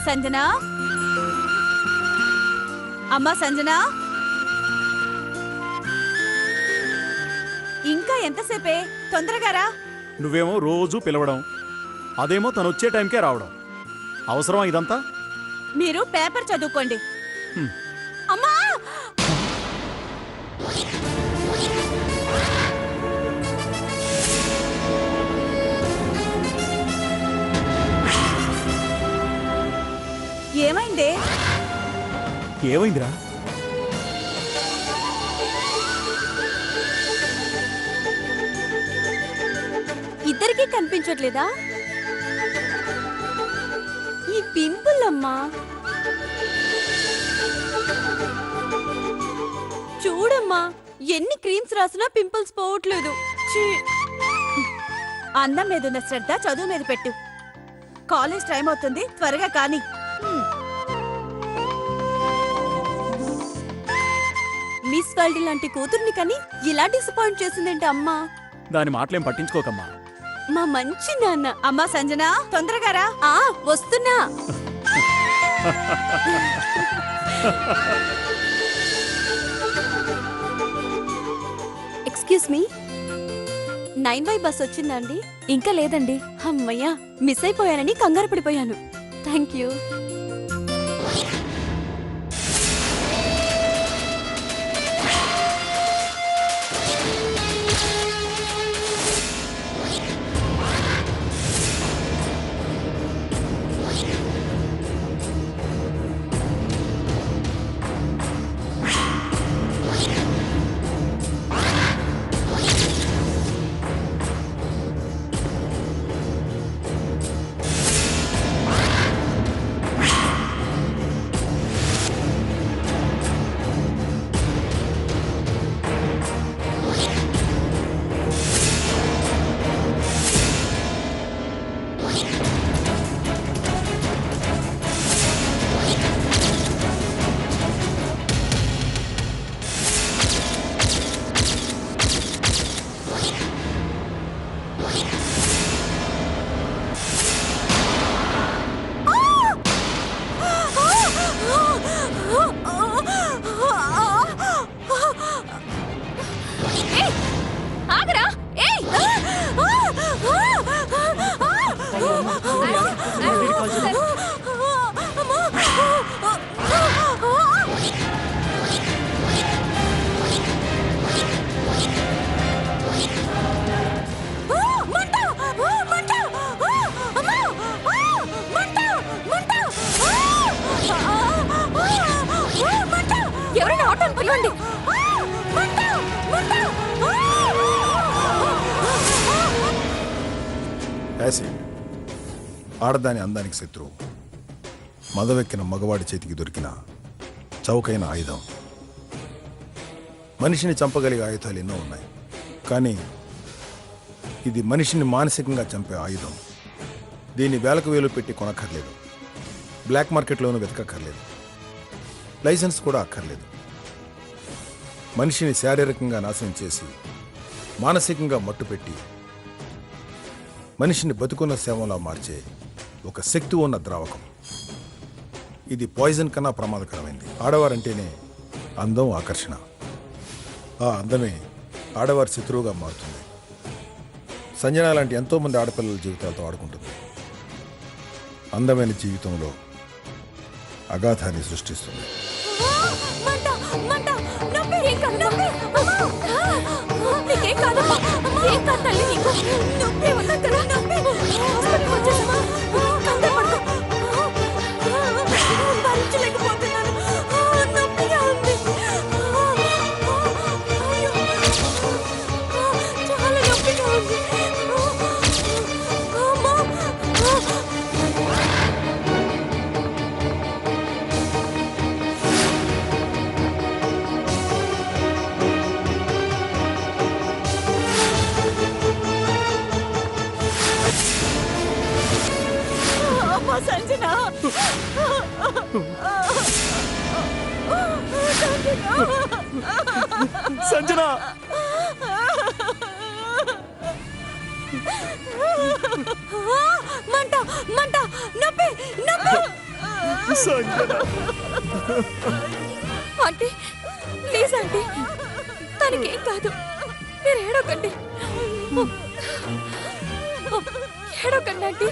సంజన, అమ్మా సంజన, ఇంకా ఎంతసేపే? తొందరగా రా. నువ్వేమో రోజు పిలవడం, అదేమో తను వచ్చే టైంకే రావడం. అవసరమా ఇదంతా? మీరు పేపర్ చదువుకోండి. అమ్మా! ఏమైందే? ఏమైందిరా? ఇద్దరికీ కనిపించట్లేదా? ఈ పింపుల్ అమ్మా, చూడమ్మా, ఎన్ని క్రీమ్స్ రాసినా పింపుల్స్ పోవట్లేదు. అందం మీద ఉన్న శ్రద్ధ చదువు మీద పెట్టు. కాలేజ్ టైం అవుతుంది, త్వరగా కానీ. మిస్ వరల్డ్ లాంటి కూతుర్ని కానీ ఇలా డిసప్పాయింట్ చేసిందేంటి అమ్మా? దాని మాటలేం పట్టించుకోకమ్మా. మా మంచి నాన్న. అమ్మా సంజన, తొందరగా రా. వస్తున్నా. ఎక్స్క్యూజ్ మీ, 9Y బస్ వచ్చిందండి? ఇంకా లేదండి. అమ్మయ్యా, మిస్ అయిపోయానని కంగారు పడిపోయాను. Thank you. ఆడదాని అందానికి శత్రువు, మదవెక్కిన మగవాడి చేతికి దొరికిన చౌకైన ఆయుధం. మనిషిని చంపగలిగే ఆయుధాలు ఎన్నో ఉన్నాయి, కానీ ఇది మనిషిని మానసికంగా చంపే ఆయుధం. దీన్ని వేలకు వేలు పెట్టి కొనక్కర్లేదు, బ్లాక్ మార్కెట్లోనూ వెతకక్కర్లేదు, లైసెన్స్ కూడా అక్కర్లేదు. మనిషిని శారీరకంగా నాశనం చేసి మానసికంగా మట్టుపెట్టి మనిషిని బతుకున్న శవంలా మార్చే ఒక శక్తి ఉన్న ద్రావకం. ఇది పాయిజన్ కన్నా ప్రమాదకరమైంది. ఆడవారంటేనే అందం, ఆకర్షణ. ఆ అందమే ఆడవారి శత్రువుగా మారుతుంది. సంజన లాంటి ఎంతోమంది ఆడపిల్లల జీవితాలతో ఆడుకుంటుంది. అందమైన జీవితంలో అగాధాన్ని సృష్టిస్తుంది. సంజన, సంజన, మంట మంట, నొప్పి నొప్పి. ఆంటీ ప్లీజ్ ఆంటీ, తనకేం కాదు, మీరు ఏడవకండి. ఏడవకండి ఆంటీ,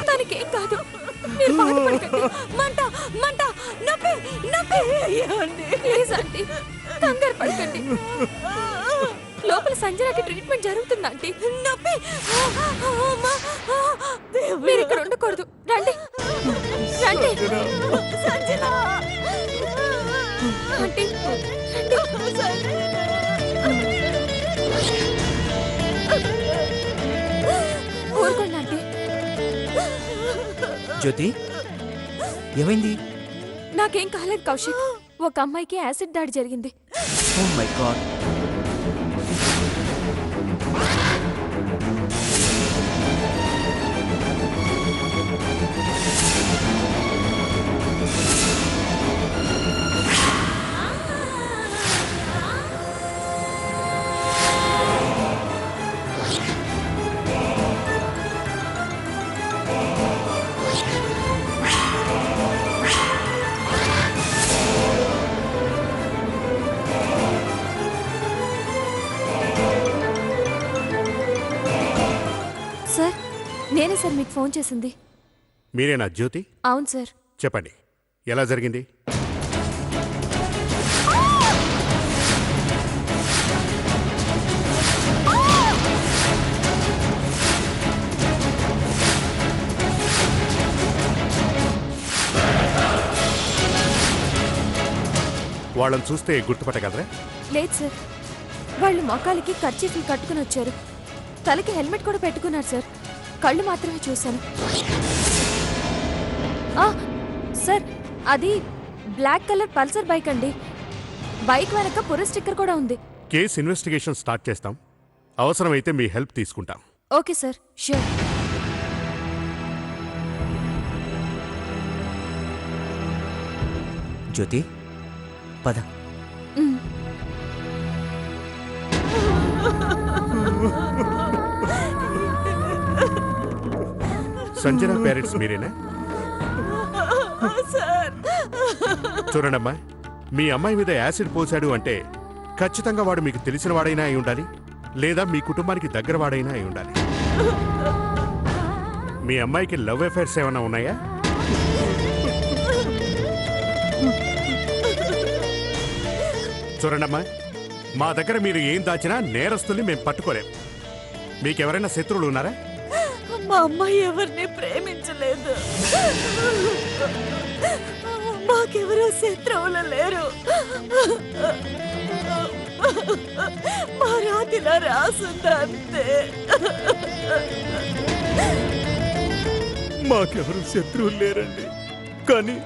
తనకేం కాదు, మీరు బాధపడకండి. మంట మంట, నొప్పి నొప్పి. ప్లీజ్ ఆంటీ, కంగారు పడకండి. లోపల సంజనాకి ట్రీట్మెంట్ జరుగుతుంది ఆంటీ. నొప్పి, మీరు ఇక్కడ ఉండకూడదు. రండి రండి సంజనా. ఆంటీ రండి. ఊరుకోండి ఆంటీ. జ్యోతి ఏమైంది? నాకేం కాలేదు కౌశిక్, ఒక అమ్మాయికి యాసిడ్ దాడి జరిగింది. Oh my god. సార్, నేనే సార్ మీకు ఫోన్ చేసింది. మీరేనా జ్యోతి? అవును సార్. చెప్పండి, ఎలా జరిగింది? వాళ్ళని చూస్తే గుర్తుపట్టగలరా? లేదు సార్, వాళ్ళు మొఖాలకి కర్చీఫ్లు కట్టుకుని వచ్చారు, తలకి హెల్మెట్ కూడా పెట్టుకున్నారు సార్. కళ్ళు మాత్రమే చూశాను. సార్, అది బ్లాక్ కలర్ పల్సర్ బైక్ అండి. బైక్ వెనక పుర స్టిక్కర్ కూడా ఉంది. కేస్ ఇన్వెస్టిగేషన్ స్టార్ట్ చేస్తాం. అవసరమైతే మీ హెల్ప్ తీసుకుంటాం. Okay sir, sure. జ్యోతి పద. సంజన పేరెంట్స్ మీరేనా? చూడండమ్మా, మీ అమ్మాయి మీద యాసిడ్ పోశాడు అంటే ఖచ్చితంగా వాడు మీకు తెలిసిన వాడైనా అయి ఉండాలి, లేదా మీ కుటుంబానికి దగ్గర వాడైనా అయి ఉండాలి. మీ అమ్మాయికి లవ్ అఫైర్స్ ఏమైనా ఉన్నాయా? చూడండమ్మా, మా దగ్గర మీరు ఏం దాచినా నేరస్తుల్ని మేము పట్టుకోలేం. మీకెవరైనా శత్రువులు ఉన్నారా? మా అమ్మాయి ఎవరిని ప్రేమించలేదు. మాకెవరో శత్రువులు లేరు. మా రాతిలా రాసుందా అంతే. మాకెవరు శత్రువులు లేరండి, కానీ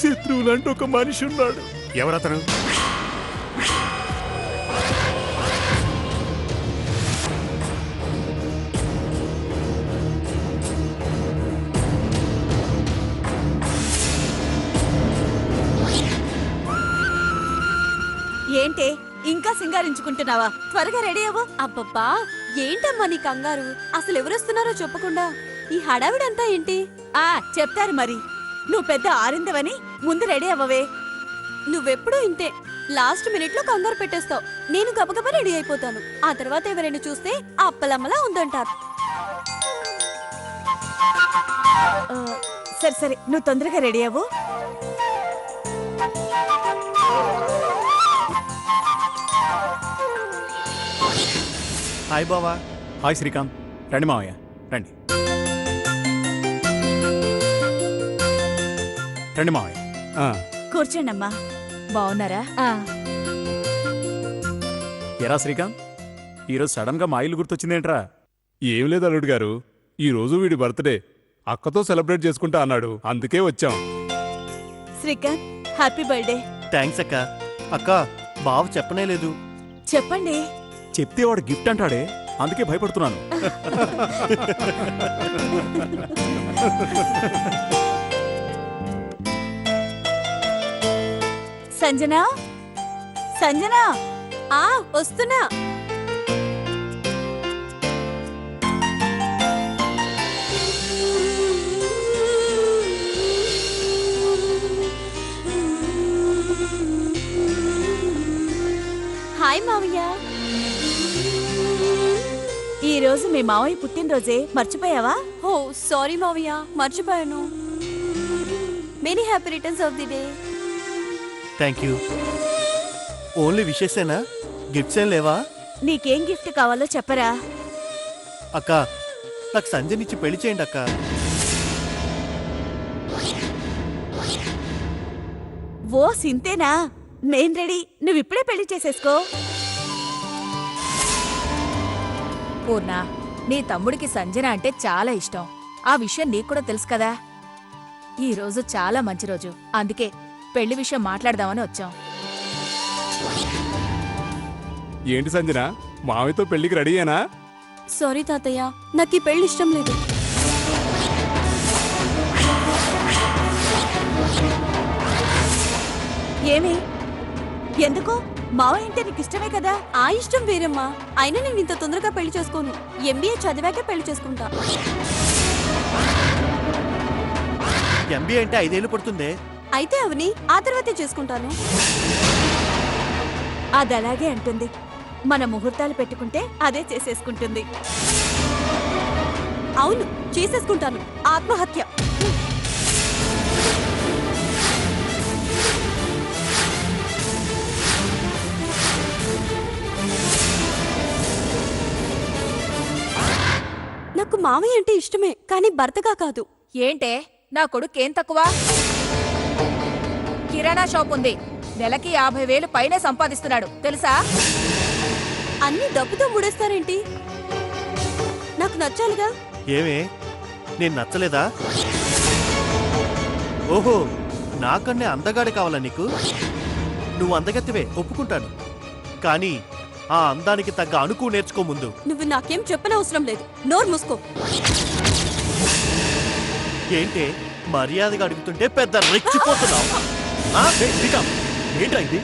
శత్రువులు అంటూ ఒక మనిషి ఉన్నాడు. ఎవరతను? ఏంటే ఇంకా సింగారించుకుంటున్నావా? త్వరగా రెడీ అవ్వు. అబ్బబ్బా, ఏంటమ్మా నీ కంగారు? అసలు ఎవరొస్తున్నారో చెప్పకుండా ఈ హడావిడంతా ఏంటి? చెప్తారు మరి. నువ్వు పెద్ద ఆరిందవని ముందు రెడీ అవ్వవే. నువ్వెప్పుడూ ఇంతే, లాస్ట్ మినిట్ లో కంగారు పెట్టేస్తావు. నేను గబగబా రెడీ అయిపోతాను. ఆ తర్వాత ఎవరైనా చూస్తే అప్పలమ్మలా ఉందంటారు. సరే సరే, నువ్వు తొందరగా రెడీ అవ్వు. హాయ్ బావా. హాయ్ శ్రీకాంత్. రండి మావయ్య, రండి రండి మావయ్య. కూర్చోండి అమ్మా. బాగున్నారా? ఎరా శ్రీకాంత్, ఈరోజు సడన్ గా మా ఇల్లు గుర్తొచ్చిందేంట్రా? ఏం లేదు అల్లుడు గారు, ఈ రోజు వీడి బర్త్డే అక్కతో సెలబ్రేట్ చేసుకుంటా అన్నాడు, అందుకే వచ్చాం. Srikanth, happy birthday. థ్యాంక్స్ అక్క. అక్క బావ చెప్పనే లేదు. చెప్పండి. చెప్తే వాడు గిఫ్ట్ అంటాడే, అందుకే భయపడుతున్నాను. సంజనా, సంజనా. వస్తున్నా. మీ మావయ్య పుట్టినరోజే మర్చిపోయావా? ఓ సారీ మావయ్య, మర్చిపోయాను. Many happy returns of the day. Thank you. Only విషెసేనా? గిఫ్ట్స్ ఏం లేవా? నీకేం గిఫ్ట్ కావాలో చెప్పరా? అక్క, నాకు సంజయనిచ్చి పెళ్లి చేయండి అక్క. ఓ సింతేనా? నేను రెడీ, నువ్విప్పుడే పెళ్లి చేసేసుకో. పూర్ణ, నీ తమ్ముడికి సంజన అంటే చాలా ఇష్టం. ఆ విషయం నీకు కూడా తెలుసు కదా. ఈ రోజు చాలా మంచి రోజు, అందుకే పెళ్లి విషయం మాట్లాడదామని వచ్చాం. ఏంటి సంజన, మావితో పెళ్లికి రెడీయేనా? సారీ తాతయ్య, నాకు ఈ పెళ్లి ఇష్టం లేదు. ఏమి? ఎందుకు? మావయ్య అంటే నీకు ఇష్టమే కదా. ఆ ఇష్టం వేరమ్మా. అయినా నేను ఇంత తొందరగా పెళ్లి చేసుకోను. ఎంబీఏ చదివాకే పెళ్లి చేసుకుంటా. ఎంబీఏ అంటే 5 ఏళ్ళు పడుతుందే. అయితే అవని ఆ తర్వాతే చేసుకుంటాను. అది అలాగే అంటుంది. మన ముహూర్తాలు పెట్టుకుంటే అదే చేసేసుకుంటుంది. అవును, చేసేసుకుంటాను. ఆత్మహత్య. నాకు మామయ్య అంటే ఇష్టమే, కానీ భర్తగా కాదు. ఏంటే, నా కొడుకేం తక్కువ? కిరాణా షాప్ ఉంది, నెలకి 50,000 పైనే సంపాదిస్తున్నాడు తెలుసా? అన్ని డబ్బుతో ముడేస్తారేంటి? నాకు నచ్చాలిగా. ఏమే, నేను నచ్చలేదా? ఓహో, నాకన్నే అందగాడి కావాలా నీకు? నువ్వు అందగత్తివే, ఒప్పుకుంటాను. కానీ ఆ అందానికి తగ్గ అణుకు నేర్చుకో ముందు. నువ్వు నాకేం చెప్పనవసరం లేదు. నోరు మూసుకో. ఏంటే, మర్యాదగా అడుగుతుంటే పెద్ద రెచ్చిపోతున్నావు. ఏంటా ఇది?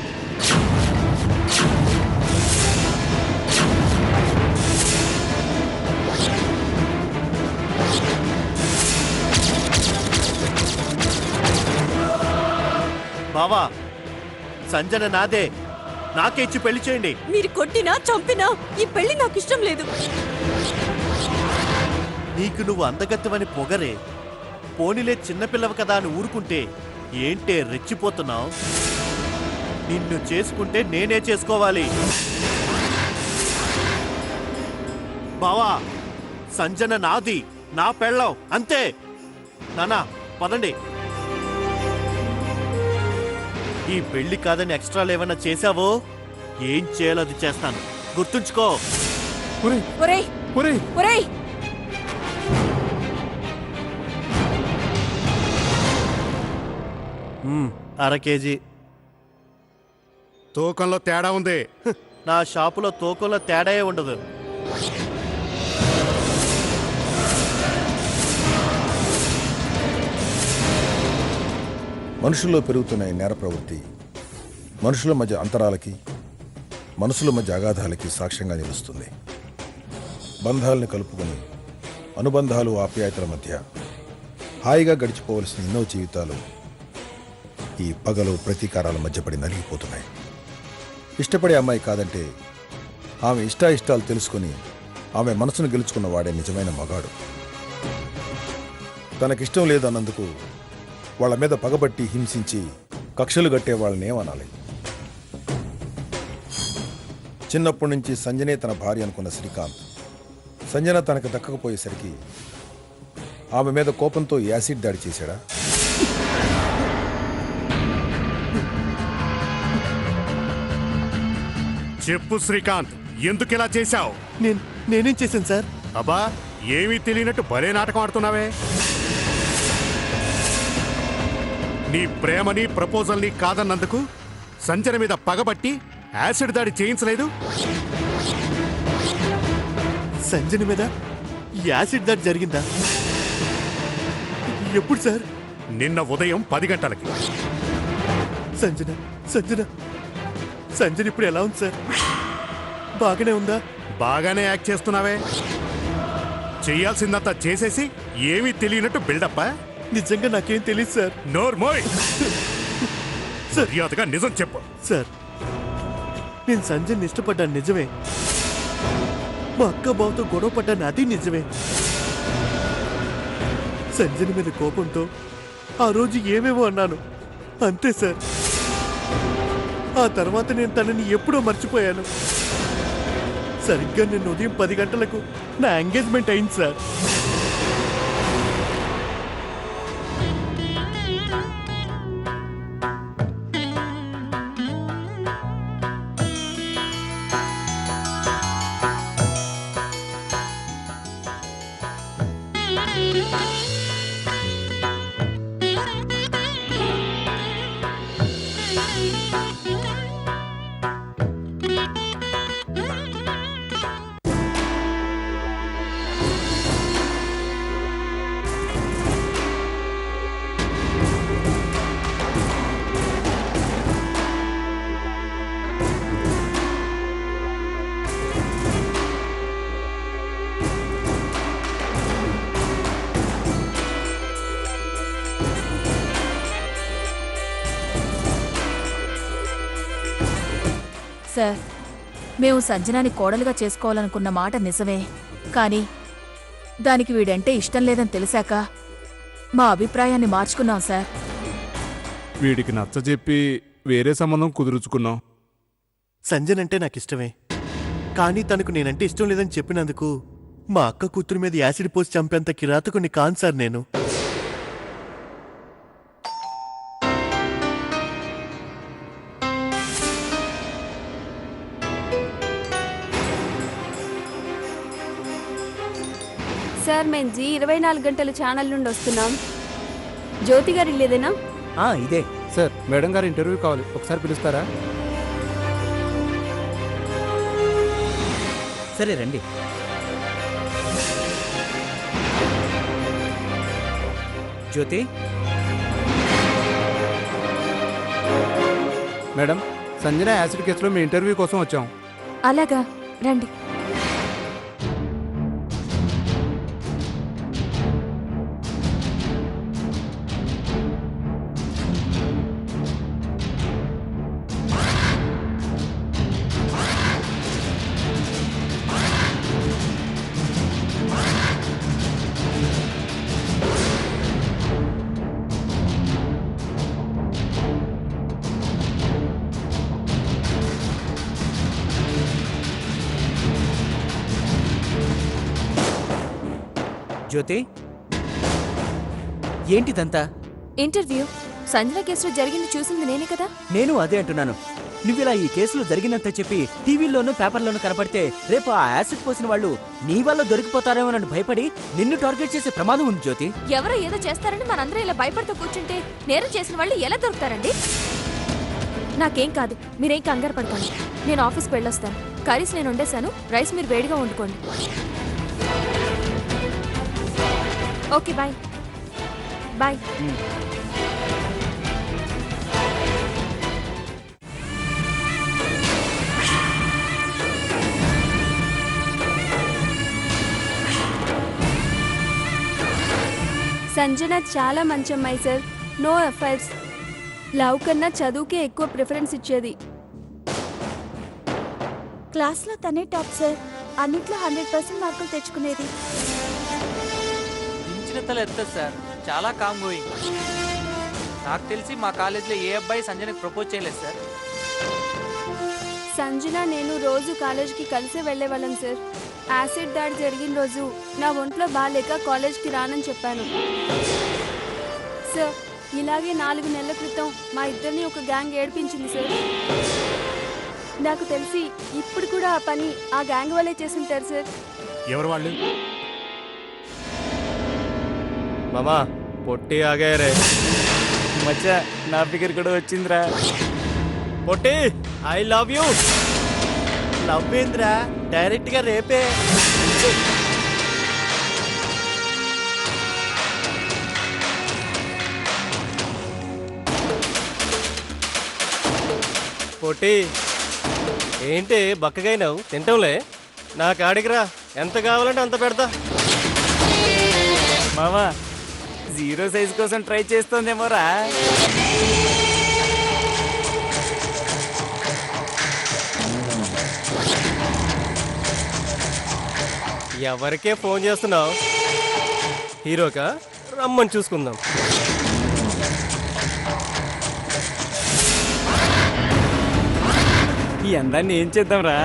బావా, సంజన నాదే, నాకే ఇచ్చి పెళ్లి చేయండి. మీరు కొట్టినా చంపినా ఈ పెళ్లి నాకు ఇష్టం లేదు. నీకు నువ్వు అందగత్తెవని పొగరే. పోనీలే, చిన్నపిల్లవ కదా అని ఊరుకుంటే ఏంటే రెచ్చిపోతున్నావు? నిన్ను చేసుకుంటే నేనే చేసుకోవాలి. బావా, సంజన నాది, నా పెళ్ళం, అంతే. నానా, పదండి. ఈ పెళ్లి కాదని ఎక్స్ట్రాలు ఏమన్నా చేశావో ఏం చేయాలో అది చేస్తాను, గుర్తుంచుకో. ఒరేయ్, ఒరేయ్ ఒరేయ్, ఒరేయ్, 1/2 కేజీ. తూకంలో తేడా ఉంది. నా షాపులో తూకంలో తేడాయే ఉండదు. మనుషుల్లో పెరుగుతున్న ఈ నేర ప్రవృత్తి మనుషుల మధ్య అంతరాలకి, మనసుల మధ్య అగాధాలకి సాక్ష్యంగా నిలుస్తుంది. బంధాలను కలుపుకొని అనుబంధాలు, ఆప్యాయతల మధ్య హాయిగా గడిచిపోవలసిన ఎన్నో జీవితాలు ఈ పగలు, ప్రతీకారాల మధ్య పడి నలిగిపోతున్నాయి. ఇష్టపడే అమ్మాయి కాదంటే ఆమె ఇష్టాయిష్టాలు తెలుసుకొని ఆమె మనసును గెలుచుకున్న వాడే నిజమైన మగాడు. తనకిష్టం లేదన్నందుకు వాళ్ళ మీద పగబట్టి హింసించి కక్షలు కట్టే వాళ్ళని ఏమనాలి? చిన్నప్పటి నుంచి సంజనే తన భార్య అనుకున్న శ్రీకాంత్, సంజన తనకు దక్కకపోయేసరికి ఆమె మీద కోపంతో యాసిడ్ దాడి చేశాడా? చెప్పు శ్రీకాంత్, ఎందుకు ఇలా చేశావు? నేనేం చేశాను సార్? అబ్బా, ఏమీ తెలియనట్టు భలే నాటకం ఆడుతున్నావే. నీ ప్రేమని, ప్రపోజల్ని కాదన్నందుకు సంజన మీద పగబట్టి యాసిడ్ దాడి చేయించలేదు? సంజన మీద యాసిడ్ దాడి జరిగిందా? ఎప్పుడు సార్? నిన్న ఉదయం 10 గంటలకి. సంజన సంజన సంజన ఇప్పుడు ఎలా ఉంది సార్? బాగానే ఉందా? బాగానే యాక్ట్ చేస్తున్నావే. చెయ్యాల్సిందంతా చేసేసి ఏమీ తెలియనట్టు బిల్డప్పా? నిజంగా నాకేం తెలియదు సార్. నోర్మోయ్, మర్యాదగా నిజం చెప్పు. సార్, నేను సంజయ్ని ఇష్టపడ్డాను నిజమే. మా అక్క బావతో గొడవ పడ్డాను, అది నిజమే. సంజన మీద కోపంతో ఆ రోజు ఏమేమో అన్నాను, అంతే సార్. ఆ తర్వాత నేను తనని ఎప్పుడో మర్చిపోయాను. సరిగ్గా నిన్న ఉదయం 10 గంటలకు నా ఎంగేజ్మెంట్ అయింది సార్. సార్, మేము సంజనాని కోడలుగా చేసుకోవాలనుకున్న మాట నిజమే. కానీ దానికి వీడంటే ఇష్టం లేదని తెలిసాక మా అభిప్రాయాన్ని మార్చుకున్నాం సార్. వీడికి నచ్చజెప్పి వేరే సంబంధం కుదుర్చుకున్నాం. సంజన్ అంటే నాకు ఇష్టమే, కానీ తనకు నేనంటే ఇష్టం లేదని చెప్పినందుకు మా అక్క కూతురు మీద యాసిడ్ పోసి చంపేంత కిరాతకుని కాను సార్ నేను. సార్ మేము జీ 24 గంటల ఛానల్ నుండి వస్తున్నాం. జ్యోతి గారు ఇల్లేదేనా? ఇదే సార్, మేడం గారు ఇంటర్వ్యూ కావాలి, ఒకసారి పిలుస్తారా? సరే రండి. జ్యోతి, మేడం, సంజన యాసిడ్ కేసులో మీ ఇంటర్వ్యూ కోసం వచ్చాం. అలాగా, రండి. జ్యోతి, ఏంటిదంతా? ఇంటర్వ్యూ. సంజన కేసులో జరిగింది చూసింది నేనే కదా. నేను అదే అంటున్నాను. నువ్విలా ఈ కేసులో జరిగినంత చెప్పి టీవీల్లోనూ పేపర్లోనూ కనపడితే రేపు ఆ యాసిడ్ పోసిన వాళ్ళు నీ వల్ల దొరికిపోతారేమోనని భయపడి నిన్ను టార్గెట్ చేసే ప్రమాదం ఉంది జ్యోతి. ఎవరో ఏదో చేస్తారని మనందరూ ఇలా భయపడుతూ కూర్చుంటే నేరం చేసిన వాళ్ళు ఎలా దొరుకుతారండి? నాకేం కాదు, మీరేం కంగారు పడకండి. నేను ఆఫీస్కి వెళ్ళొస్తాను. కర్రీస్ నేను వండేశాను, రైస్ మీరు వేడిగా వండుకోండి. Okay, bye bye. సంజన చాలా మంచి అమ్మాయి సార్. No efforts. లవ్ కన్నా చదువుకే ఎక్కువ ప్రిఫరెన్స్ ఇచ్చేది. క్లాస్లో తనే టాప్ సార్. అన్నిట్లో 100% మార్కులు తెచ్చుకునేది. తల ఎత్తదు సార్, చాలా కామ్ గోయింగ్. నాకు తెలిసి మా కాలేజీలో ఏ అబ్బాయి సంజనకి ప్రపోజ్ చేయలేదు సార్. సంజన నేను రోజు కాలేజ్కి కలిసే వెళ్ళేవాళ్ళం సార్. యాసిడ్ దాడి జరిగిన రోజు నా ఒంట్లో బాగాలేక కాలేజ్కి రానని చెప్పాను సార్. ఇలాగే 4 నెలల క్రితం మా ఇద్దరిని ఒక గ్యాంగ్ ఏడిపించింది సార్. నాకు తెలిసి ఇప్పుడు కూడా ఆ పని ఆ గ్యాంగ్ వాళ్ళే చేసుంటారు సార్. ఎవరు వాళ్ళు? మామా, పొట్టి ఆగారే. మచ్చా, నా ఫిగర్ కూడా వచ్చిందిరా. పొట్టి, ఐ లవ్ యూ. లవ్ ఏంద్రా, డైరెక్ట్ గా రేపే. పొట్టి, ఏంటి బక్కగైనావు? తింటాంలే, నా కాడికిరా. ఎంత కావాలంటే అంత పెడతా. మామా, 0 సైజ్ కోసం ట్రై చేస్తోందేమోరా. ఎవరికే ఫోన్ చేస్తున్నావు? హీరోకా? రమ్మని చూసుకుందాం. ఈ అందాన్ని ఏం చేద్దాంరా?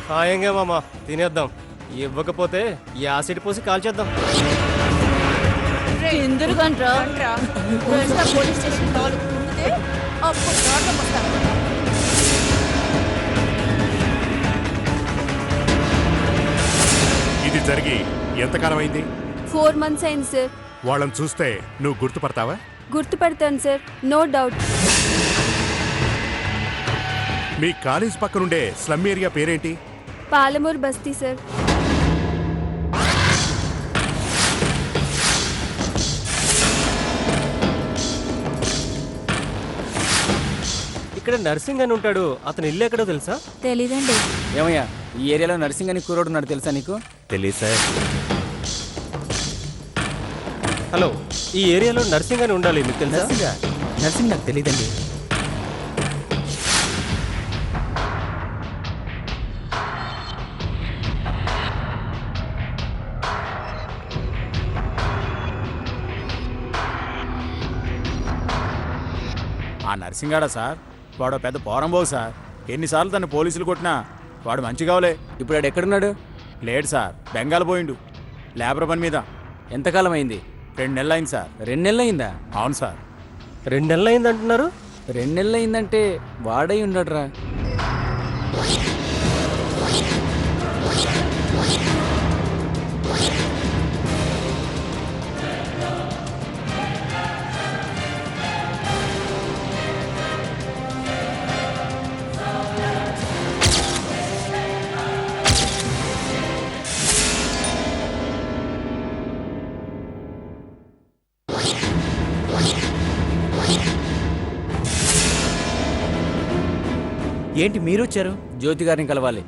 ఖాయంగా మామ తినేద్దాం. ఇవ్వకపోతే యాసిడ్ పోసి కాల్చేద్దాం. పోలీస్ స్టేషన్ కావాలి అప్పుడు ప్రాబ్లం వస్తాను. ఇది జరిగి ఎంతకాలం అయింది? 4 months అయింది సార్. వాళ్ళని చూస్తే నువ్వు గుర్తుపడతావా? గుర్తుపడతాను సార్, నో డౌట్. మీ కాలేజ్ పక్కనుండే స్లమ్ ఏరియా పేరేంటి? పాలమూరు బస్తీ సార్. ఇక్కడ నర్సింగ్ అని ఉంటాడు. అతను ఇల్లు ఎక్కడో తెలుసా? తెలీదండి. ఏమయ్యా, ఈ ఏరియాలో నర్సింగ్ అని కూరోడు ఉన్నాడు తెలుసా నీకు? తెలియదు సార్. హలో, ఈ ఏరియాలో నర్సింగ్ అని ఉండాలి, మీకు తెలుసా? నర్సింగ్ నాకు తెలియదండి. ఆ నర్సింగాడా సార్? వాడు పెద్ద పోరంబోవు సార్. ఎన్నిసార్లు తను పోలీసులు కొట్టినా వాడు మంచిగావలే. ఇప్పుడు వాడు ఎక్కడున్నాడు? లేడు సార్, బెంగాల్ పోయిండు లేబర్ పని మీద. ఎంతకాలం అయింది? 2 నెలలు అయింది సార్. 2 నెలలు అయిందా? అవును సార్. 2 నెలలు అయింది అంటున్నారు. 2 నెలలు అయిందంటే వాడై ఉండడురా. ఏంటి మీరు వచ్చారు? జ్యోతి గారిని కలవాలి.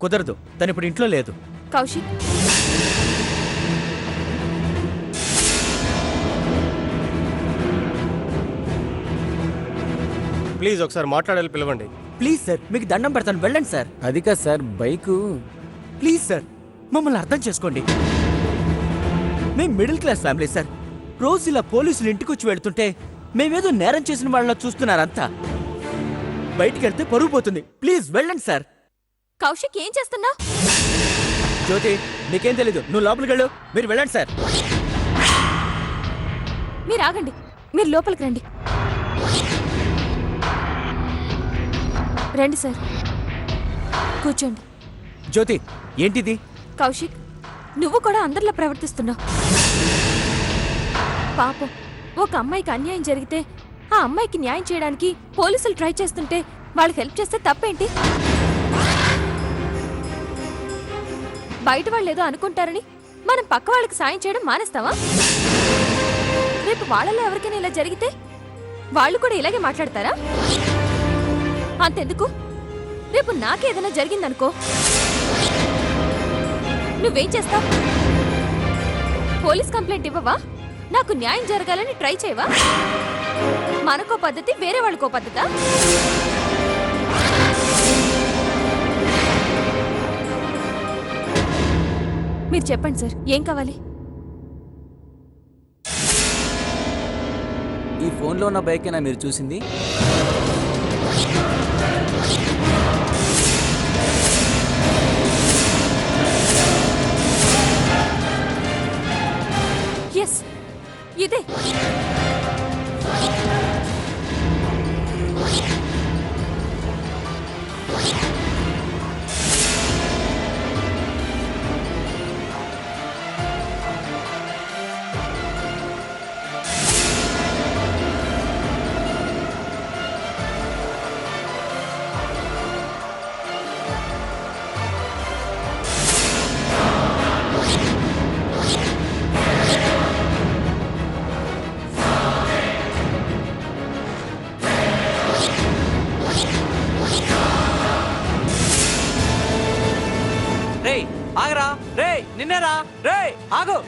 కుదరదు, తను ఇప్పుడు ఇంట్లో లేదు. కౌశిక్, ప్లీజ్ ఒకసారి మాట్లాడాలి, పిలవండి. ప్లీజ్ సార్, మీకు దండం పెడతాను, వెళ్ళండి సార్. అది కాదు సార్, బైకు. ప్లీజ్ సార్, మమ్మల్ని అర్థం చేసుకోండి. మేము మిడిల్ క్లాస్ ఫ్యామిలీ సార్. రోజు ఇలా పోలీసులు ఇంటికి వచ్చి వెళ్తుంటే మేమేదో నేరం చేసిన వాళ్ళ చూస్తున్నారంతా. బయటికి వెళ్తే పరుగు పోతుంది. ప్లీజ్ వెళ్ళండి సార్. కౌశిక్ ఏం చేస్తున్నా? జ్యోతి, నీకేం తెలీదు, నువ్వు లోపలికి వెళ్ళు. మీరు వెళ్ళండి సార్. మీరు ఆగండి, మీరు లోపలికి రండి. రండి సార్, కూర్చోండి. జ్యోతి, ఏంటిది? కౌశిక్, నువ్వు కూడా అందరిలా ప్రవర్తిస్తున్నావు. పాపం, ఒక అమ్మాయికి అన్యాయం జరిగితే ఆ అమ్మాయికి న్యాయం చేయడానికి పోలీసులు ట్రై చేస్తుంటే వాళ్ళకి హెల్ప్ చేస్తే తప్పేంటి? బయట వాళ్ళు ఏదో అనుకుంటారని మనం పక్క వాళ్ళకి సాయం చేయడం మానేస్తావా? రేపు వాళ్ళలో ఎవరికైనా ఇలా జరిగితే వాళ్ళు కూడా ఇలాగే మాట్లాడతారా? అంతెందుకు, రేపు నాకేదైనా జరిగిందనుకో, నువ్వేం చేస్తావు? పోలీస్ కంప్లైంట్ ఇవ్వవా? నాకు న్యాయం జరగాలని ట్రై చేయవా? మనకో పద్ధతి, వేరే వాళ్ళకో పద్ధతా? మీరు చెప్పండి సార్, ఏం కావాలి? ఈ ఫోన్లో ఉన్న బైకేనా మీరు చూసింది? ఎస్, ఇదే. రేయ్ ఆగరా, రేయ్ నిన్నేరా, రేయ్ ఆగు,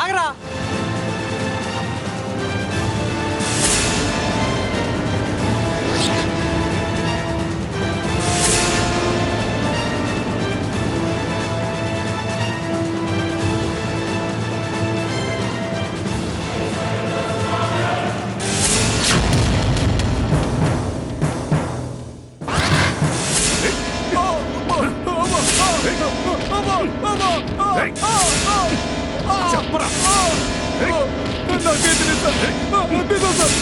ఆగరా. నాకేం తెలియదు సార్. అంతేనా సార్?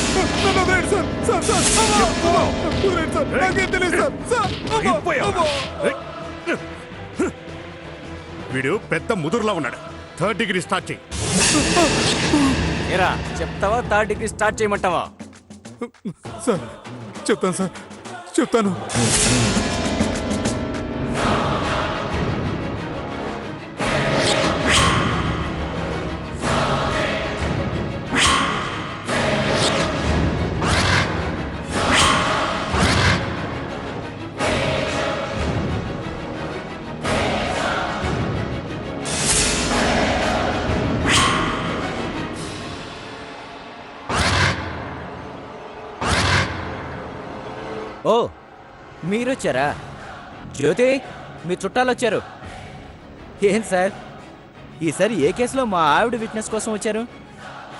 నన్ను వదిలేయండి సార్. సార్, సార్, అమ్మా, అమ్మా, వదిలేయండి సార్. నాకేం తెలియదు సార్. సార్, అమ్మా, అయిపోయావా? అమ్మా. వీడు పెద్ద ముదురులా ఉన్నాడు. 3rd డిగ్రీ స్టార్ట్ చేయి. ఏరా చెప్తావా 3rd డిగ్రీ స్టార్ట్ చేయమంటావా? సార్ చెప్తాను సార్, చెప్తాను. ఓ మీరొచ్చారా? జ్యోతి, మీ చుట్టాలు వచ్చారు. ఏం సార్ ఈసారి ఏ కేసులో మా ఆవిడ విట్నెస్ కోసం వచ్చారు?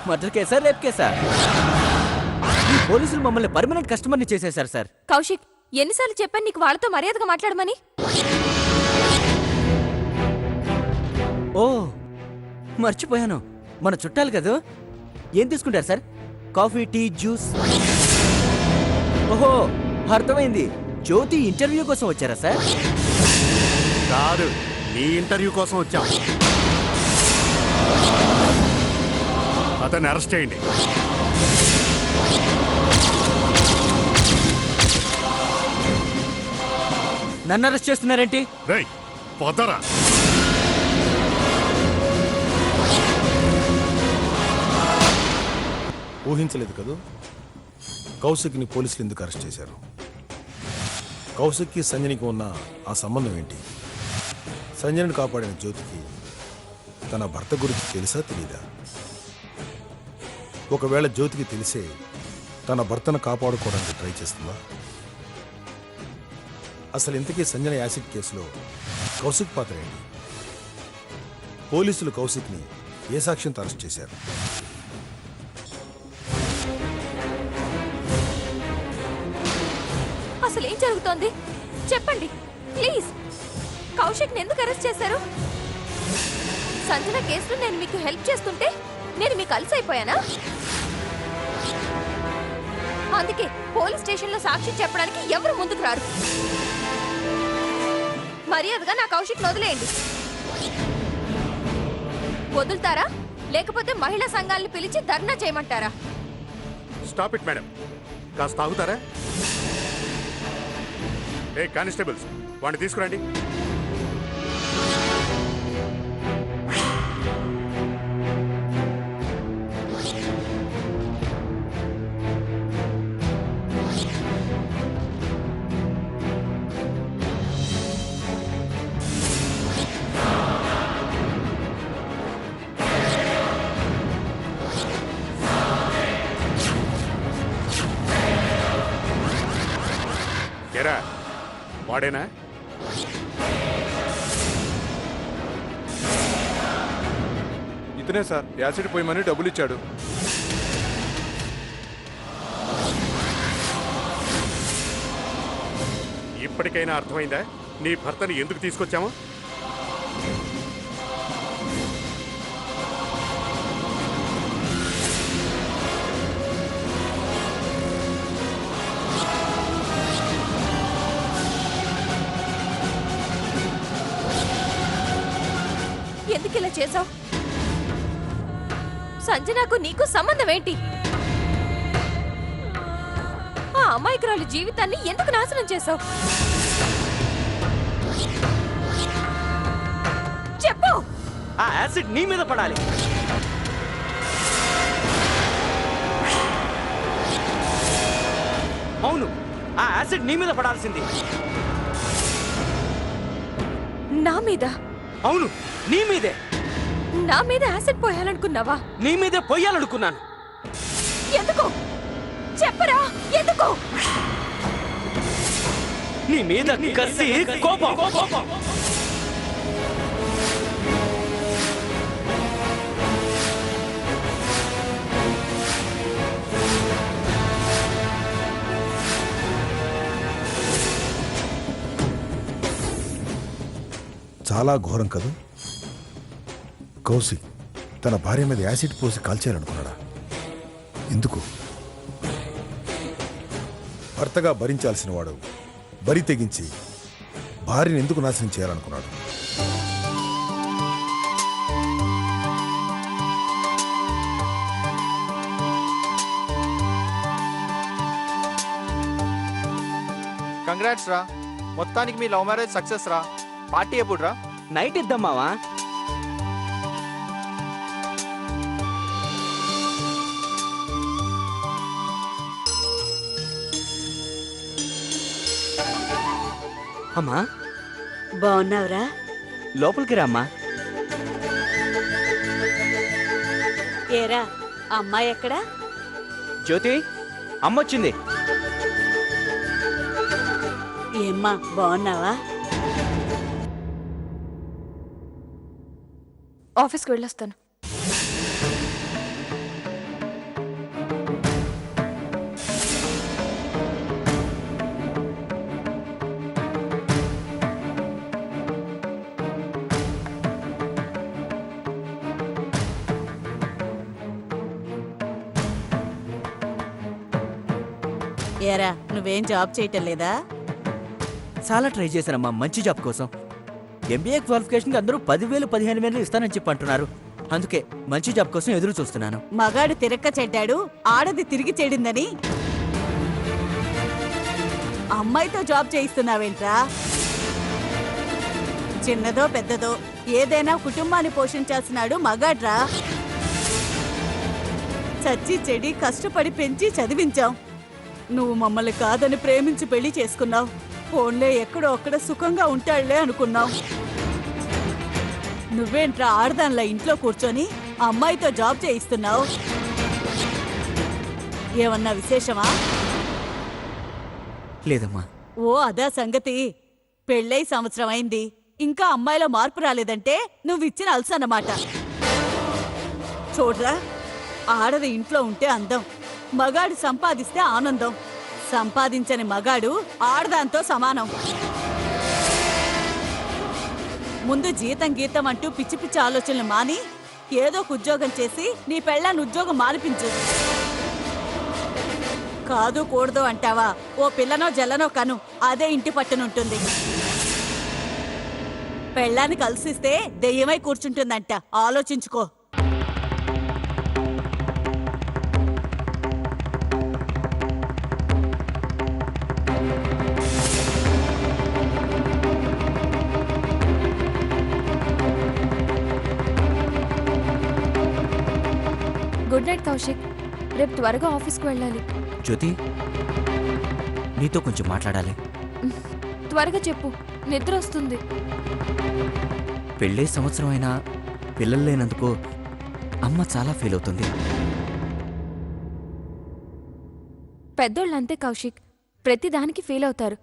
మర్డర్ కేసా, రేప్ కేసా? ఈ పోలీసులు మమ్మల్ని పర్మనెంట్ కస్టమర్ని చేసేశారు సార్. కౌశిక్, ఎన్నిసార్లు చెప్పాను నీకు వాళ్ళతో మర్యాదగా మాట్లాడమని? ఓ మర్చిపోయాను, మన చుట్టాలు కదా. ఏం తీసుకుంటారు సార్? Coffee, tea, juice? ఓహో అర్థమైంది, జ్యోతి ఇంటర్వ్యూ కోసం వచ్చారా సార్? కాదు, నీ ఇంటర్వ్యూ కోసం వచ్చాం. అతన్ని అరెస్ట్ చేయండి. నన్ను అరెస్ట్ చేస్తున్నారేంటి? రేయ్, పొదరా. ఊహించలేదు కదూ కౌశిక్ని పోలీసులు ఎందుకు అరెస్ట్ చేశారు? కౌశిక్కి సంజనికి ఉన్న ఆ సంబంధం ఏంటి? సంజయని కాపాడిన జ్యోతికి తన భర్త గురించి తెలుసా తెలీదా? ఒకవేళ జ్యోతికి తెలిసే తన భర్తను కాపాడుకోవడానికి ట్రై చేస్తుందా? అసలు ఇంతకీ సంజన యాసిడ్ కేసులో కౌశిక్ పాత్ర ఏంటి? పోలీసులు కౌశిక్ని ఏ సాక్ష్యంతో అరెస్ట్ చేశారు? అసలు ఏం జరుగుతోంది చెప్పండి ప్లీజ్. కౌశిక్ ఎందుకు అరెస్ట్ చేశారు? సంజన కేసులో నేను మీకు హెల్ప్ చేస్తుంటే నేను మీకు కలిసి అయిపోయానా? అందుకే పోలీస్ స్టేషన్లో సాక్షి చెప్పడానికి ఎవరు ముందుకు రారు. మర్యాదగా నా కౌశిక్ వదిలేయండి. వదులుతారా లేకపోతే మహిళా సంఘాలను పిలిచి ధర్నా చేయమంటారా? స్టాప్ ఇట్ మేడం, కాస్త ఆగుతారా? ఏ కానిస్టేబుల్స్, వాడిని తీసుకురండి. ఎరా, వాడేనా? ఇతనే సార్, యాసిడ్ పోయమని డబ్బులు ఇచ్చాడు. ఇప్పటికైనా అర్థమైందా నీ భర్తని ఎందుకు తీసుకొచ్చామో? ఎందుకు ఇలా చేసావు? సంజనాకు నీకు సంబంధం ఏంటి? ఆ అమాయకురాలు జీవితాన్ని ఎందుకు నాశనం చేసావు? చెప్పు. ఆ యాసిడ్ నీ మీద పడాలి. అవును, ఆ యాసిడ్ నీ మీద పడాల్సింది. నా మీద? అవును, నీ మీదే. నా మీద యాసిడ్ పోయాలనుకున్నావా? నీ మీదే పొయ్యాలనుకున్నాను. ఎందుకు చెప్పరా? ఎందుకు? నీ మీద కసి, కోపం. చాలా ఘోరం కదూ. కౌశిక్ తన భార్య మీద యాసిడ్ పోసి కాల్చేయాలనుకున్నాడా? ఎందుకు? భర్తగా భరించాల్సిన వాడు బరి తెగించి భార్యను ఎందుకు నాశనం చేయాలనుకున్నాడు? కంగ్రాట్స్ రా, మొత్తానికి మీ లవ్ మ్యారేజ్ సక్సెస్ రా. పార్టీ ఎప్పుడు రా? నైట్ ఇద్దాం మావా. అమ్మా బాగున్నావురా? లోపలికి రామ్మా. ఏరా అమ్మాయి ఎక్కడా? జ్యోతి అమ్మొచ్చింది. ఏమ్మా బాగున్నావా? ఆఫీస్కి వెళ్ళొస్తాను. ఏరా నువ్వేం జాబ్ చేయటం లేదా? చాలా ట్రై చేశానమ్మా మంచి జాబ్ కోసం. ఎంబీఏ క్వాలిఫికేషన్కి అందరూ 10,000 15,000 ఇస్తానని చెప్పి అంటున్నారు. అందుకే మంచి జాబ్ కోసం ఎదురు చూస్తున్నాను. మగాడు తిరక్క చెడ్డాడు, ఆడది తిరిగి చెడిందని అమ్మాయితో జాబ్ చేయిస్తున్నావేంట్రా? చిన్నదో పెద్దదో ఏదైనా కుటుంబాన్ని పోషించాల్సినాడు మగాడ్రా. చచ్చి చెడి కష్టపడి పెంచి చదివించాం. నువ్వు మమ్మల్ని కాదని ప్రేమించి పెళ్లి చేసుకున్నావు. ఫోన్లే ఎక్కడో అక్కడ సుఖంగా ఉంటాడులే అనుకున్నావు. నువ్వేంట్రా ఆడదానిలా ఇంట్లో కూర్చొని అమ్మాయితో జాబ్ చేయిస్తున్నావు? ఏమన్నా విశేషమా? లేదమ్మా. ఓ అదా సంగతి. పెళ్ళై సంవత్సరం అయింది, ఇంకా అమ్మాయిలో మార్పు రాలేదంటే నువ్విచ్చిన అలసన్నమాట. చూడ్రా, ఆడది ఇంట్లో ఉంటే అందం, మగాడు సంపాదిస్తే ఆనందం. సంపాదించని మగాడు ఆడదాంతో సమానం. ముందు జీతం గీతం అంటూ పిచ్చి పిచ్చి ఆలోచనలు మాని ఏదో ఒక ఉద్యోగం చేసి నీ పెళ్ళాన్ని ఉద్యోగం మానిపించు. కాదు కూడదు అంటావా? ఓ పిల్లనో జల్లనో కను, అదే ఇంటి పట్టునుంటుంది. పెళ్ళాన్ని కలిసిస్తే దెయ్యమై కూర్చుంటుందంట, ఆలోచించుకో. Good night Kaushik. రేపు త్వరగా ఆఫీస్కి వెళ్ళాలి. జ్యోతి నీతో కొంచెం మాట్లాడాలి. త్వరగా చెప్పు, నిద్ర వస్తుంది. పెళ్ళే సంవత్సరం అయినా పిల్లలు లేనందుకు అమ్మ చాలా ఫీల్ అవుతుంది. పెద్దోళ్ళు అంతే కౌశిక్, ప్రతిదానికి ఫీల్ అవుతారు.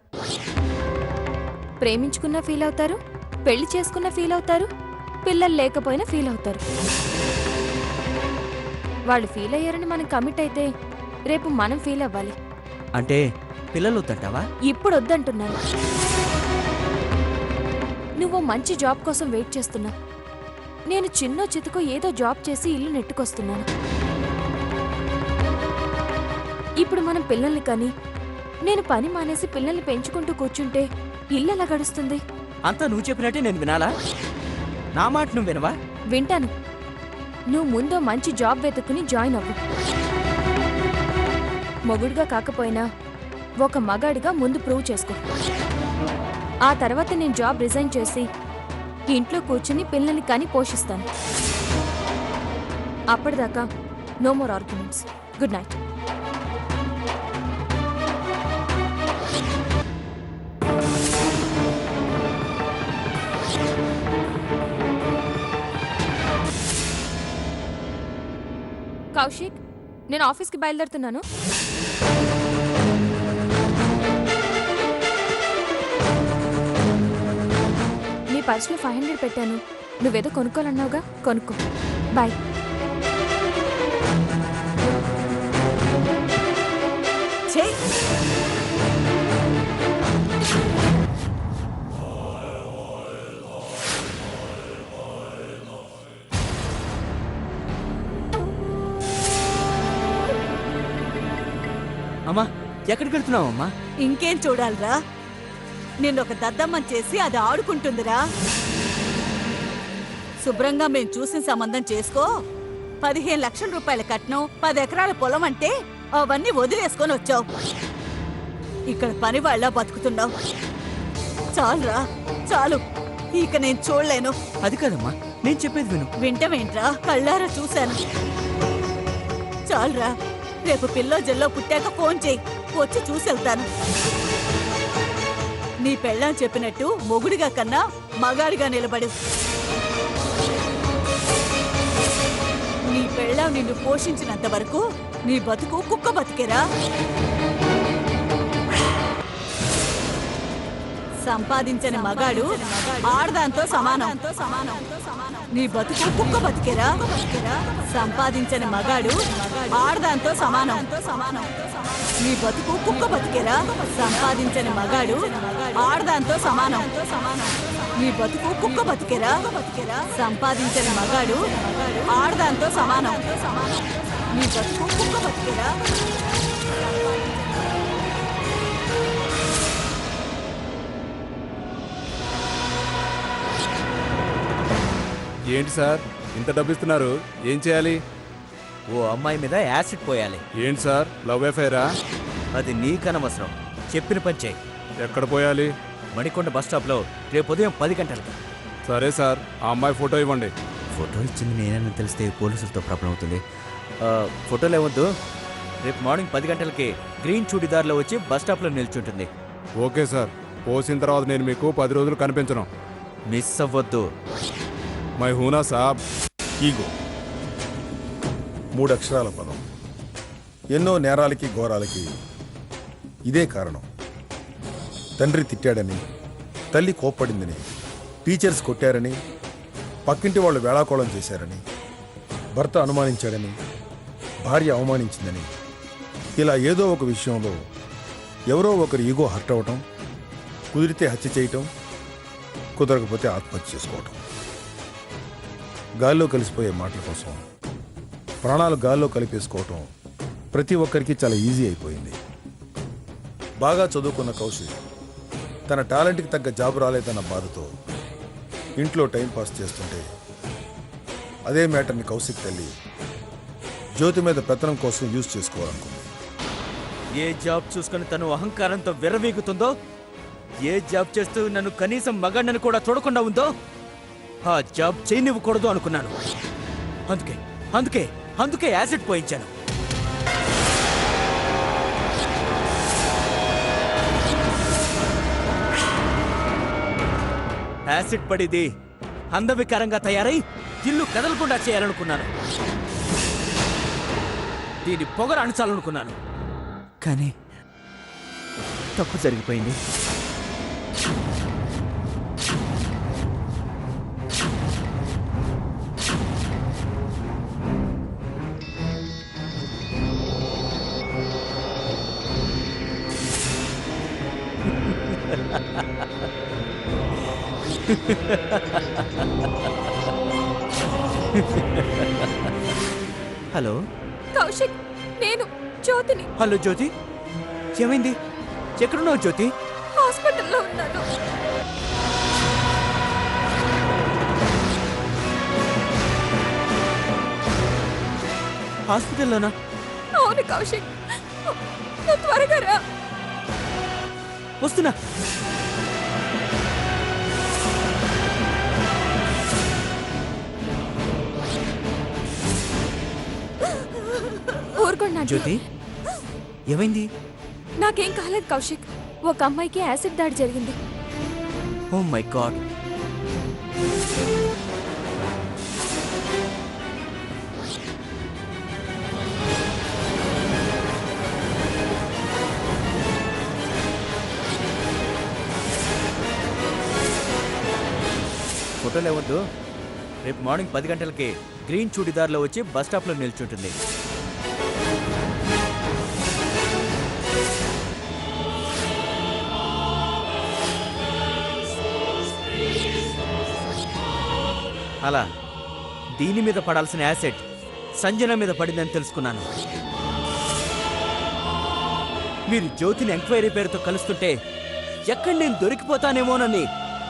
ప్రేమించుకున్నా ఫీల్ అవుతారు, పెళ్లి చేసుకున్నా ఫీల్ అవుతారు, పిల్లలు లేకపోయినా ఫీల్ అవుతారు. వాళ్ళు ఫీల్ అయ్యారని మనం కమిట్ అయితే రేపు మనం ఫీల్ అవ్వాలి. అంటే పిల్లలు వద్దంటావా? ఇప్పుడు వద్దంటున్నాను. నువ్వు మంచి జాబ్ కోసం వెయిట్ చేస్తున్నా, నేను చిన్నో చితుకో ఏదో జాబ్ చేసి ఇల్లు నెట్టుకొస్తున్నాను. ఇప్పుడు మనం పిల్లల్ని కని నేను పని మానేసి పిల్లల్ని పెంచుకుంటూ కూర్చుంటే ఇల్లు ఎలా గడుస్తుంది? అంతా నువ్వు చెప్పినట్టే నేను వినాలా? నా మాట నువ్వు వినవా? వింటాను. నువ్వు ముందో మంచి జాబ్ వెతుక్కుని జాయిన్ అవ్వు. మొగుడుగా కాకపోయినా ఒక మగాడిగా ముందు ప్రూవ్ చేసుకో. ఆ తర్వాత నేను జాబ్ రిజైన్ చేసి ఇంట్లో కూర్చుని పిల్లల్ని కని పోషిస్తాను. అప్పటిదాకా no more arguments. Good night. Kaushik, నేను ఆఫీస్కి బయలుదేరుతున్నాను. నీ పర్సులో 500 పెట్టాను. నువ్వేదో కొనుక్కోవాలన్నావుగా, కొనుక్కో. బాయ్. ఛే! అమ్మా ఎక్కడికి వెళ్తున్నావు అమ్మా? ఇంకేం చూడాలిరా? నిన్నొక దద్దమ్మని చేసి అది ఆడుకుంటుందిరా. శుభ్రంగా మేం చూసిన సంబంధం చేసుకో. 15 లక్షల రూపాయల కట్నం, 10 ఎకరాల పొలం అంటే అవన్నీ వదిలేసుకొని వచ్చావు. ఇక్కడ పని వాళ్ళ బతుకుతున్నావు. చాలురా, చాలు. ఇక నేను చూడలేను. అది కాదమ్మా, నేను చెప్పేది విను. వింటమేంట్రా? కళ్ళారా చూశాను. చాలురా, రేపు పిల్లో జల్లో పుట్టాక ఫోన్ చేయి, వచ్చి చూసెళ్తాను. నీ పెళ్ళాం చెప్పినట్టు మొగుడిగా కన్నా మగాడిగా నిలబడు. నీ పెళ్ళాం నిన్ను పోషించినంత వరకు నీ బతుకు కుక్క బతికేరా. సంపాదించని మగాడు ఆడదాంతో సమానం. నీ బతుకు కుక్క బతికేరా. సంపాదించని మగాడు ఆడదాంతో సమానం. నీ బతుకు కుక్క బతికేరా. సంపాదించని మగాడు ఆడదాంతో సమానం. నీ బతుకు కుక్క బతికేరా. సంపాదించని మగాడు ఆడదాంతో సమానం. నీ బతుకు కుక్క బతికేరా. ఏంటి సార్ ఇంత డబ్బిస్తున్నారు? ఏం చేయాలి? ఓ అమ్మాయి మీద యాసిడ్ పోయాలి. ఏంటి సార్ లవ్ అఫైరా? అది నీకనవసరం. చెప్పిన పని చేయి. ఎక్కడ పోయాలి? మణికొండ బస్ స్టాప్లో రేపు ఉదయం 10 గంటలకి. సరే సార్, ఆ అమ్మాయి ఫోటో ఇవ్వండి. ఫోటో ఇచ్చింది నేనని తెలిస్తే పోలీసులతో ప్రాబ్లం అవుతుంది. ఫోటోలు ఏమొద్దు. రేపు మార్నింగ్ 10 గంటలకి గ్రీన్ చూడిదార్లో వచ్చి బస్ స్టాప్లో నిల్చుంటుంది. ఓకే సార్, పోసిన తర్వాత నేను మీకు 10 రోజులు కనిపించను. మిస్ అవ్వద్దు. మై హూనా సాబ్. ఈగో 3 అక్షరాల పదం. ఎన్నో నేరాలకి ఘోరాలకి ఇదే కారణం. తండ్రి తిట్టాడని, తల్లి కోప్పడిందని, టీచర్స్ కొట్టారని, పక్కింటి వాళ్ళు వేళాకోళం చేశారని, భర్త అనుమానించాడని, భార్య అవమానించిందని, ఇలా ఏదో ఒక విషయంలో ఎవరో ఒకరు ఈగో హర్ట్ అవ్వటం, కుదిరితే హత్య చేయటం, కుదరకపోతే ఆత్మహత్య చేసుకోవటం. గాల్లో కలిసిపోయే మాటల కోసం ప్రాణాలు గాల్లో కలిపేసుకోవటం ప్రతి ఒక్కరికి చాలా ఈజీ అయిపోయింది. బాగా చదువుకున్న కౌశిక్ తన టాలెంట్కి తగ్గ జాబ్ రాలేదన్న బాధతో ఇంట్లో టైంపాస్ చేస్తుంటే అదే మ్యాటర్ని కౌశిక్ తల్లి జ్యోతి మీద పెత్తనం కోసం యూజ్ చేసుకోవాలనుకుంది. ఏ జాబ్ చూసుకొని తను అహంకారంతో విర్రవీగుతుందో, ఏ జాబ్ చేస్తూ నన్ను కనీసం మగాడిని కూడా చూడకుండా ఉందో ఆ జాబ్ చేయనివ్వకూడదు అనుకున్నాను. అందుకే అందుకే అందుకే యాసిడ్ పోయించాను. యాసిడ్ పడిది అందవికారంగా తయారై ఇల్లు కదలకుండా చేయాలనుకున్నాను. దీని పొగరు అణచాలనుకున్నాను. కానీ తప్పు జరిగిపోయింది. హలో కౌశిక్, నేను జ్యోతిని. హలో జ్యోతి, ఏమైంది? ఎక్కడున్నావు జ్యోతి? హాస్పిటల్లో ఉన్నాను. హాస్పిటల్లోనా? అవును కౌశిక్, నువ్వు త్వరగా రా. వస్తున్నా. ఊరుకోండి జ్యోతి, ఏమైంది? నాకేం కాలేదు కౌశిక్. ఒక అమ్మాయికి యాసిడ్ దాడి జరిగింది. Oh my god. ఫోటోలు ఇవ్వద్దు. రేపు మార్నింగ్ 10 గంటలకి గ్రీన్ చూడిదార్లో వచ్చి బస్ స్టాప్లో నిల్చుంటుంది. అలా దీని మీద పడాల్సిన యాసిడ్ సంజన మీద పడిందని తెలుసుకున్నాను. మీరు జ్యోతిని ఎంక్వైరీ పేరుతో కలుస్తుంటే ఎక్కడ నేను దొరికిపోతానేమోనని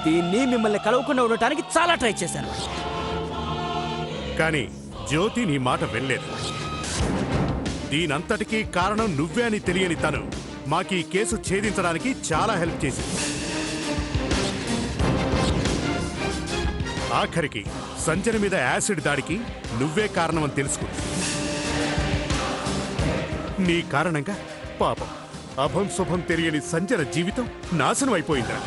దీన్ని మిమ్మల్ని కలవకుండా ఉండటానికి చాలా ట్రై చేశాను. కానీ జ్యోతి నీ మాట వెళ్ళలేదు. దీనంతటికీ కారణం నువ్వే అని తెలియని తను మాకు ఈ కేసు ఛేదించడానికి చాలా హెల్ప్ చేసింది. ఆఖరికి సంజన మీద యాసిడ్ దాడికి నువ్వే కారణమని తెలుసుకుంది. నీ కారణంగా పాపం అభం శుభం తెలియని సంజన జీవితం నాశనం అయిపోయిందా?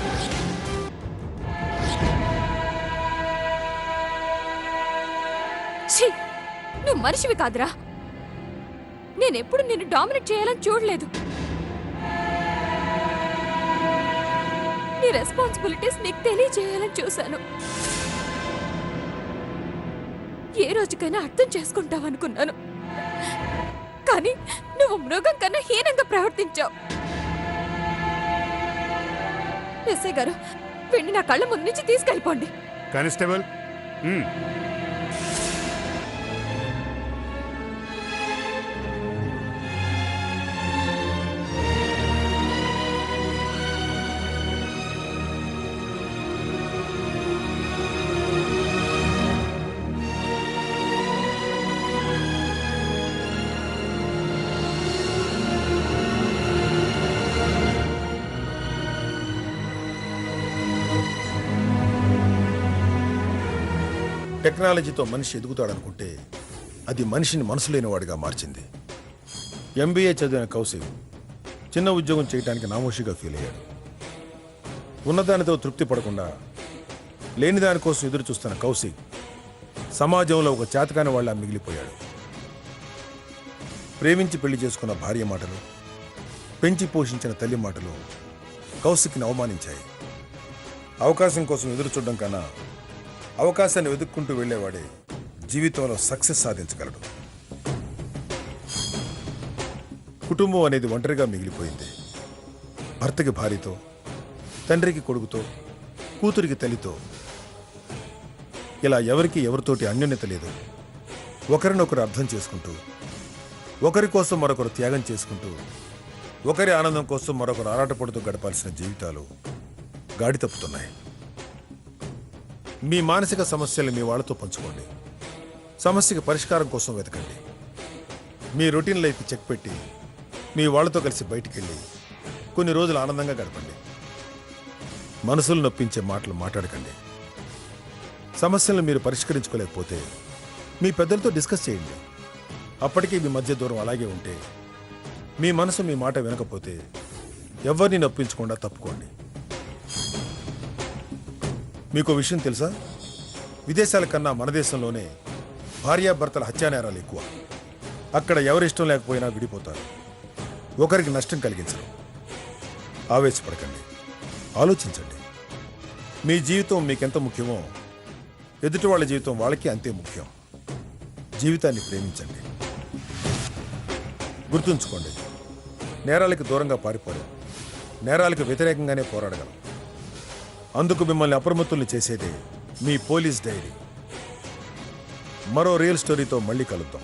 ఛీ! నువ్వు మనిషివి కాదురా. నేనెప్పుడు నిన్ను డామినేట్ చేయాలని చూడలేదు. నీ రెస్పాన్సిబిలిటీస్ నీకు తెలియజేయాలని చూశాను. ఏ రోజుకైనా అర్థం చేసుకుంటావనుకున్నాను, కానీ నువ్వు మృగం కన్నా హీనంగా ప్రవర్తించావు. ఎస్ఐ గారు, వీడిని నా కళ్ళ ముందు నుంచి తీసుకెళ్ళిపోండి. కానిస్టేబుల్, టెక్నాలజీతో మనిషి ఎదుగుతాడనుకుంటే అది మనిషిని మనసు లేనివాడిగా మార్చింది. ఎంబీఏ చదివిన కౌశిక్ చిన్న ఉద్యోగం చేయడానికి నామోషిగా ఫీల్ అయ్యాడు. ఉన్నదానితో తృప్తి పడకుండా లేని దానికోసం ఎదురు చూస్తున్న కౌశిక్ సమాజంలో ఒక చేతకాని వాళ్ళ మిగిలిపోయాడు. ప్రేమించి పెళ్లి చేసుకున్న భార్య మాటలు, పెంచి పోషించిన తల్లి మాటలు కౌశిక్ని అవమానించాయి. అవకాశం కోసం ఎదురు చూడడం కన్నా అవకాశాన్ని వెతుక్కుంటూ వెళ్లేవాడే జీవితంలో సక్సెస్ సాధించగలడు. కుటుంబం అనేది ఒంటరిగా మిగిలిపోయింది. భర్తకి భార్యతో, తండ్రికి కొడుకుతో, కూతురికి తల్లితో, ఇలా ఎవరికి ఎవరితోటి అన్యోన్యత లేదు. ఒకరినొకరు అర్థం చేసుకుంటూ, ఒకరి కోసం మరొకరు త్యాగం చేసుకుంటూ, ఒకరి ఆనందం కోసం మరొకరు ఆరాటపడుతూ గడపాల్సిన జీవితాలు గాడి తప్పుతున్నాయి. మీ మానసిక సమస్యలు మీ వాళ్ళతో పంచుకోండి. సమస్యకి పరిష్కారం కోసం వెతకండి. మీ రొటీన్ లైఫ్ చెక్ పెట్టి మీ వాళ్ళతో కలిసి బయటికి వెళ్ళి కొన్ని రోజులు ఆనందంగా గడపండి. మనసులు నొప్పించే మాటలు మాట్లాడకండి. సమస్యలను మీరు పరిష్కరించుకోలేకపోతే మీ పెద్దలతో డిస్కస్ చేయండి. అప్పటికీ మీ మధ్య దూరం అలాగే ఉంటే, మీ మనసు మీ మాట వినకపోతే ఎవరిని నొప్పించకుండా తప్పుకోండి. మీకు విషయం తెలుసా? విదేశాల కన్నా మన దేశంలోనే భార్యాభర్తల హత్యానేరాలు ఎక్కువ. అక్కడ ఎవరిష్టం లేకపోయినా విడిపోతారు. ఒకరికి నష్టం కలిగించరు. ఆవేశపడకండి, ఆలోచించండి. మీ జీవితం మీకెంత ముఖ్యమో ఎదుటి వాళ్ళ జీవితం వాళ్ళకి అంతే ముఖ్యం. జీవితాన్ని ప్రేమించండి. గుర్తుంచుకోండి, నేరాలకు దూరంగా పారిపోలేం, నేరాలకు వ్యతిరేకంగానే పోరాడగలం. అందుకు మిమ్మల్ని అప్రమత్తుల్ని చేసేదే మీ పోలీస్ డైరీ. మరో రియల్ స్టోరీతో మళ్ళీ కలుద్దాం.